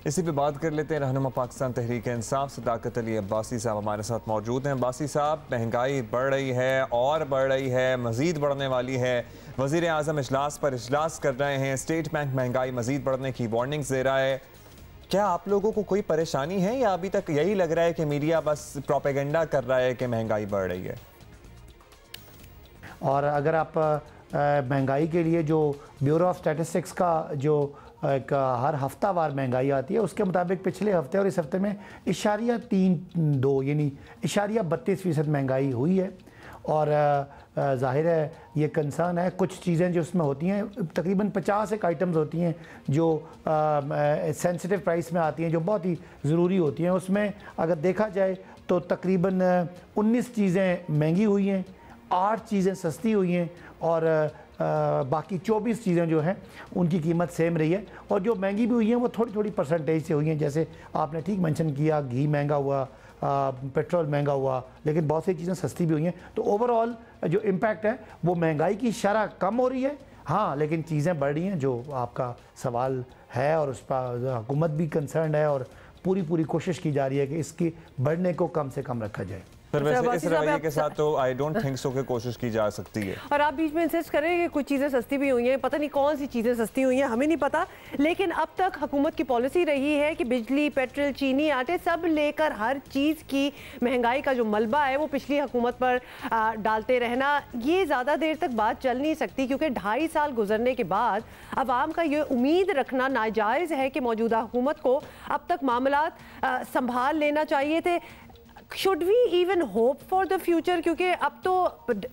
इसी पे बात कर लेते हैं। रहनुमा पाकिस्तान तहरीक इंसाफ सदाकत अली अब्बासी साहब हमारे साथ मौजूद हैं। अब्बासी साहब, महंगाई बढ़ रही है और बढ़ रही है, मज़ीद बढ़ने वाली है। वज़ीर आज़म इजलास पर इजलास कर रहे हैं, स्टेट बैंक महंगाई मज़ीद बढ़ने की वार्निंग्स दे रहा है। क्या आप लोगों को कोई परेशानी है या अभी तक यही लग रहा है कि मीडिया बस प्रोपेगेंडा कर रहा है कि महंगाई बढ़ रही है? और अगर आप महंगाई के लिए जो ब्यूरो ऑफ स्टैटिस्टिक्स का जो एक हर हफ्तावार महंगाई आती है, उसके मुताबिक पिछले हफ्ते और इस हफ्ते में 0.32 यानी 0.32% महंगाई हुई है। और ज़ाहिर है ये कंसर्न है। कुछ चीज़ें जो उसमें होती हैं, तकरीबन 50 एक आइटम्स होती हैं जो सेंसिटिव प्राइस में आती हैं, जो बहुत ही ज़रूरी होती हैं। उसमें अगर देखा जाए तो तकरीबन 19 चीज़ें महंगी हुई हैं, 8 चीज़ें सस्ती हुई हैं और बाकी 24 चीज़ें जो हैं उनकी कीमत सेम रही है। और जो महंगी भी हुई हैं वो थोड़ी थोड़ी परसेंटेज से हुई हैं। जैसे आपने ठीक मेंशन किया, घी महंगा हुआ, पेट्रोल महंगा हुआ, लेकिन बहुत सी चीज़ें सस्ती भी हुई हैं। तो ओवरऑल जो इम्पैक्ट है वो महंगाई की शरह कम हो रही है, हाँ, लेकिन चीज़ें बढ़ रही हैं जो आपका सवाल है और उस पर हुकूमत भी कंसर्न है और पूरी कोशिश की जा रही है कि इसकी बढ़ने को कम से कम रखा जाए। पर वैसे इस रवैये के साथ तो आई डोंट थिंक सो कि कोशिश की जा सकती है। और आप बीच में इंसिस्ट करें कि कुछ चीज़ें सस्ती भी हुई हैं, पता नहीं कौन सी चीज़ें सस्ती हुई हैं, हमें नहीं पता। लेकिन अब तक हुकूमत की पॉलिसी रही है कि बिजली, पेट्रोल, चीनी, आटे सब लेकर हर चीज़ की महंगाई का जो मलबा है वो पिछली हुकूमत पर डालते रहना, ये ज़्यादा देर तक बात चल नहीं सकती। क्योंकि 2.5 साल गुजरने के बाद अवाम का ये उम्मीद रखना नाजायज़ है कि मौजूदा हुकूमत को अब तक मामलात संभाल लेना चाहिए थे। Should we even hope for the future? क्योंकि अब तो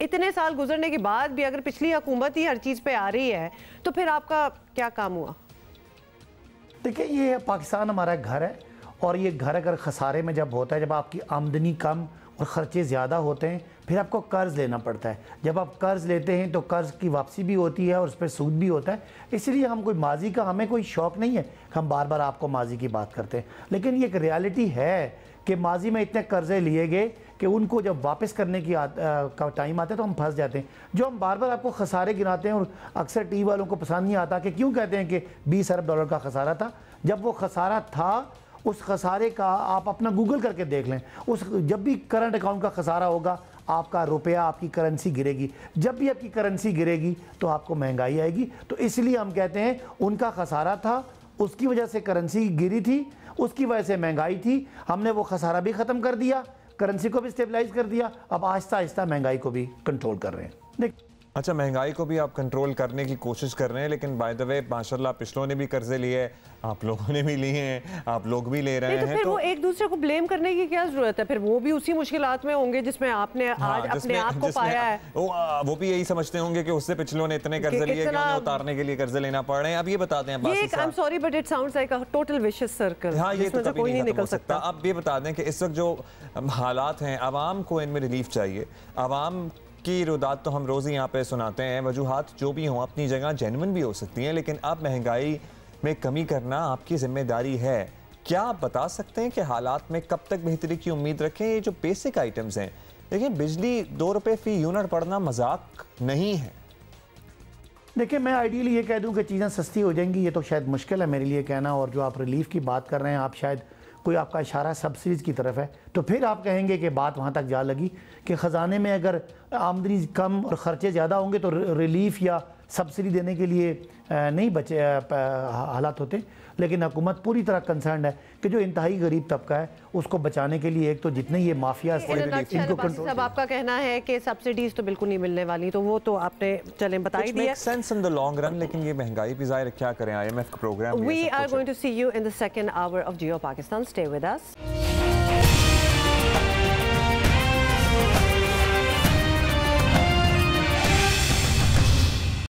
इतने साल गुजरने के बाद भी अगर पिछली हुकूमत ही हर चीज़ पे आ रही है तो फिर आपका क्या काम हुआ? देखिए, ये पाकिस्तान हमारा घर है और ये घर अगर खसारे में जब होता है, जब आपकी आमदनी कम और ख़र्चे ज़्यादा होते हैं, फिर आपको कर्ज़ लेना पड़ता है। जब आप कर्ज़ लेते हैं तो कर्ज़ की वापसी भी होती है और उस पर सूद भी होता है। इसलिए हम कोई माजी का, हमें कोई शौक़ नहीं है, हम बार बार आपको माजी की बात करते हैं। लेकिन ये एक रियलिटी है कि माजी में इतने कर्ज़े लिए गए कि उनको जब वापस करने की का टाइम आता है तो हम फंस जाते हैं। जो हम बार बार आपको खसारे गिनाते हैं और अक्सर टीवी वालों को पसंद नहीं आता कि क्यों कहते हैं कि 20 अरब डॉलर का खसारा था। जब वो खसारा था, उस खसारे का आप अपना गूगल करके देख लें। जब भी करंट अकाउंट का खसारा होगा, आपका रुपया, आपकी करेंसी गिरेगी। जब भी आपकी करेंसी गिरेगी तो आपको महंगाई आएगी। तो इसलिए हम कहते हैं उनका खसारा था, उसकी वजह से करेंसी गिरी थी, उसकी वजह से महंगाई थी। हमने वो खसारा भी ख़त्म कर दिया, करेंसी को भी स्टेबलाइज कर दिया। अब आहिस्ता आहिस्ता महंगाई को भी कंट्रोल कर रहे हैं। अच्छा, महंगाई को भी आप कंट्रोल करने की कोशिश कर रहे हैं, लेकिन बाय द वे माशाल्लाह पिछलों ने भी कर्जे लिए, आप लोगों ने भी लिए हैं, आप लोग भी ले रहे हैं। तो फिर वो एक दूसरे को ब्लेम करने की क्या जरूरत है? फिर वो भी उसी मुश्किलात में होंगे जिसमें आपने आज अपने आप को पाया है। वो भी यही समझते होंगे कि उससे पिछलों ने इतने कर्जे लिए कि उन्हें उतारने के लिए कर्जे लेना पड़ रहे हैं। अब ये बताते हैं, I am sorry but it sounds like a total vicious circle. हाँ, ये तो कभी नहीं निकल सकता। अब ये बता दें कि इस वक्त जो हालात हैं, आवाम को इनमें रिलीफ चाहिए। आवाम की रुदात तो हम रोज़ ही यहाँ पे सुनाते हैं, वजूहात जो भी हों अपनी जगह जेन्युइन भी हो सकती हैं, लेकिन अब महंगाई में कमी करना आपकी जिम्मेदारी है। क्या आप बता सकते हैं कि हालात में कब तक बेहतरी की उम्मीद रखें? ये जो बेसिक आइटम्स हैं, देखिए बिजली 2 रुपये फ़ी यूनिट पड़ना मजाक नहीं है। देखिए, मैं आइडियली ये कह दूं कि चीज़ें सस्ती हो जाएंगी, ये तो शायद मुश्किल है मेरे लिए कहना। और जो आप रिलीफ की बात कर रहे हैं, आप शायद कोई आपका इशारा सब्सिडीज़ की तरफ है, तो फिर आप कहेंगे कि बात वहाँ तक जा लगी कि ख़जाने में अगर आमदनी कम और ख़र्चे ज़्यादा होंगे तो रिलीफ या सब्सिडी देने के लिए नहीं बचे हालात होते। लेकिन हुकूमत पूरी तरह कंसर्न है कि जो इंतहाई गरीब तबका है उसको बचाने के लिए एक तो जितने ये माफिया इनको कंट्रोल। सब आपका कहना है कि सब्सिडीज तो बिल्कुल नहीं मिलने वाली, तो वो तो आपने चले बता ही दिया। Sense in the long run, लेकिन ये महंगाई भी ज़ाहिर क्या करें, IMF का programme. We are going to see you in the second hour of Geo Pakistan. Stay with us.